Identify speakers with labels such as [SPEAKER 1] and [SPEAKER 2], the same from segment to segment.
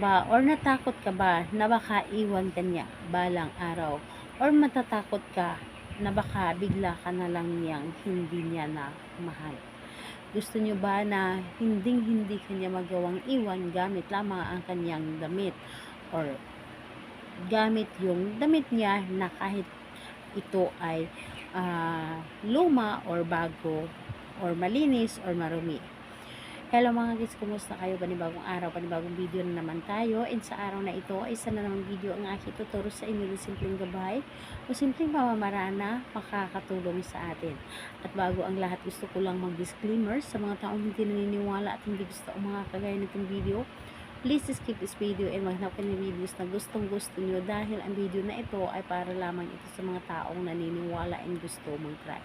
[SPEAKER 1] ba or natakot ka ba na baka iwan ka niya balang araw? Or matatakot ka na baka bigla ka na lang niyang hindi niya na mahal? Gusto niyo ba na hindi kanya magawang iwan gamit lamang ang kanyang damit or gamit yung damit niya na kahit ito ay luma or bago or malinis or marumi? Hello mga kids, kumusta kayo? Panibagong araw, panibagong video na naman tayo. And sa araw na ito ay isa na namang video ang aking tuturo sa inyo ng simpleng gabay o simpleng pamamaraan na makakatulong sa atin. At bago ang lahat, gusto ko lang mag-disclaimer sa mga taong hindi naniniwala at hindi gusto ang mga kagaya nitong video. Please skip this video and maghanap kayo ng videos na gustong gusto nyo dahil ang video na ito ay para lamang ito sa mga taong naniniwala and gusto mag-try.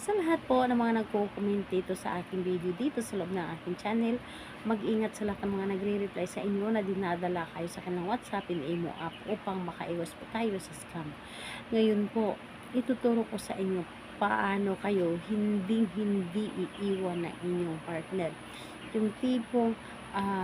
[SPEAKER 1] Sa lahat po ng mga nagko-comment dito sa aking video dito sa loob ng aking channel, mag-ingat sa lahat ng mga nagre-reply sa inyo na dinadala kayo sa kanilang WhatsApp and Imo app upang makaiwas po tayo sa scam. Ngayon po, ituturo ko sa inyo paano kayo hindi iiwan ng inyong partner. Yung tipong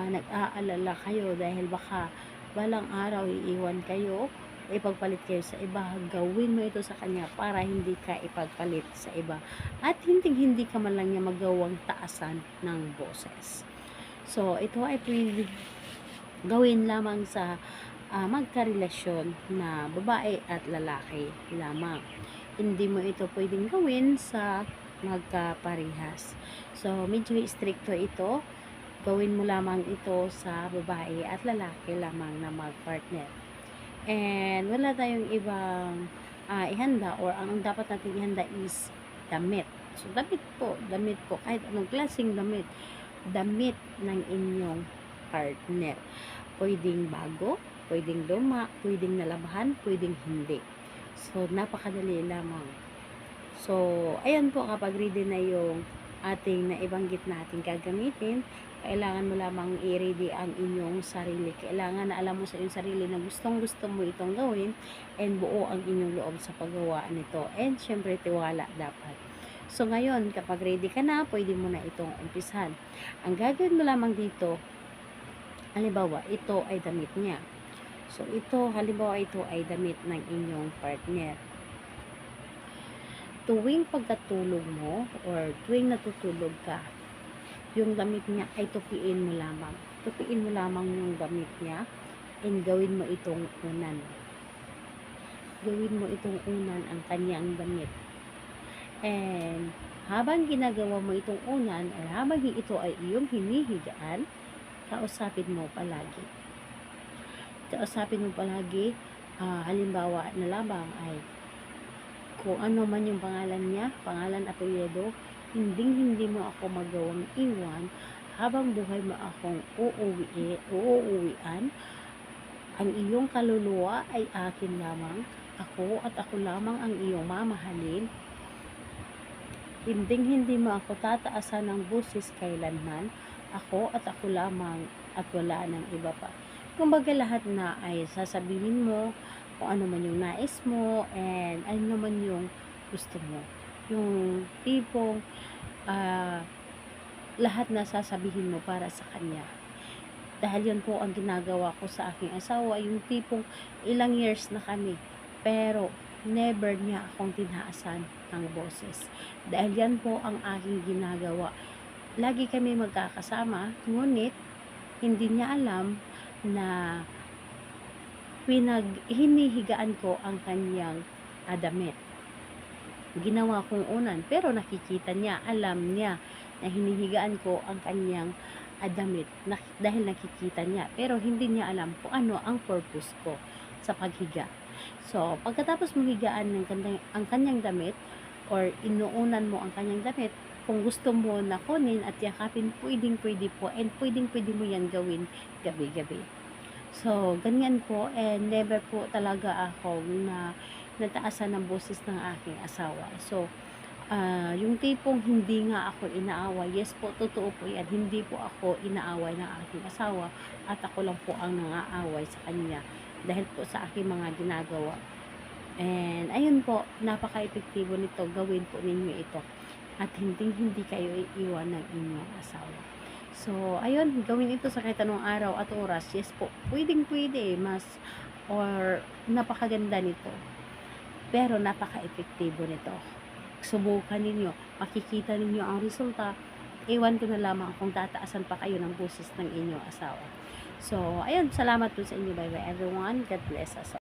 [SPEAKER 1] nag-aalala kayo dahil baka balang araw iiwan kayo, ipagpalit kayo sa iba, gawin mo ito sa kanya para hindi ka ipagpalit sa iba at hindi ka man lang niya magawang taasan ng boses. So ito ay pwede gawin lamang sa magkarelasyon na babae at lalaki lamang. Hindi mo ito pwedeng gawin sa magkaparehas. So medyo stricto ito. Gawin mo lamang ito sa babae at lalaki lamang na mag-partner. And wala tayong ibang ihanda or ang dapat natin ihanda is damit. So damit po, kahit anong klaseng damit ng inyong partner. Pwedeng bago, pwedeng luma, pwedeng nalabahan, pwedeng hindi. So napakadali lamang. So ayan po, kapag ready na yung ating naibanggit natin gagamitin, kailangan mo lamang i-ready ang inyong sarili. Kailangan na alam mo sa iyong sarili na gustong-gusto mo itong gawin and buo ang inyong loob sa paggawa nito. And syempre, tiwala dapat. So ngayon, kapag ready ka na, pwede mo na itong umpisan. Ang gagawin mo lamang dito, halimbawa, ito ay damit niya. So ito, halimbawa, ito ay damit ng inyong partner. Tuwing pagkatulog mo or tuwing natutulog ka, yung damit niya ay tupiin mo lamang. Tupiin mo lamang yung damit niya and gawin mo itong unan. Gawin mo itong unan ang kanyang damit. And habang ginagawa mo itong unan or habang ito ay iyong hinihigaan, kausapin mo palagi. Halimbawa na lamang ay kung ano man yung pangalan niya, pangalan, apelyido, hindi mo ako magawang iwan habang buhay mo akong uuwian. Ang iyong kaluluwa ay akin lamang, ako at ako lamang ang iyong mamahalin. Hindi mo ako tataasan ng boses kailanman, ako at ako lamang at wala ng iba pa. Kumbaga lahat na ay sasabihin mo kung ano man yung nais mo and ano naman yung gusto mo. Yung tipong lahat na sasabihin mo para sa kanya. Dahil yan po ang ginagawa ko sa aking asawa, yung tipong ilang years na kami, pero never niya akong tinaasan ng boses. Dahil yan po ang aking ginagawa. Lagi kami magkakasama, ngunit hindi niya alam na hinihigaan ko ang kanyang damit. Ginawa kong unan, pero nakikita niya, alam niya na hinihigaan ko ang kanyang damit dahil nakikita niya, pero hindi niya alam kung ano ang purpose ko sa paghiga. So pagkatapos mo higaan ang kanyang damit or inuunan mo ang kanyang damit, kung gusto mo na kunin at yakapin, pwede po, and pwede mo yan gawin gabi-gabi. So ganyan po, and never po talaga ako na nataasan ng boses ng aking asawa. So yung tipong hindi nga ako inaaway, yes po, totoo po yan, hindi po ako inaaway ng aking asawa at ako lang po ang nangaaway sa kanya dahil po sa aking mga ginagawa. And ayun po, napaka-epektibo nito, gawin po ninyo ito at hindi kayo iiwan ng inyong asawa. So, ayun, gawin ito sa kahit anong araw at oras. Yes po, pwedeng-pwede, mas or napakaganda nito. Pero napaka-epektibo nito. Subukan ninyo, makikita ninyo ang resulta. Ewan ko na lamang kung tataasan pa kayo ng boses ng inyong asawa. So, ayun, salamat po sa inyo. Bye-bye everyone. God bless us all.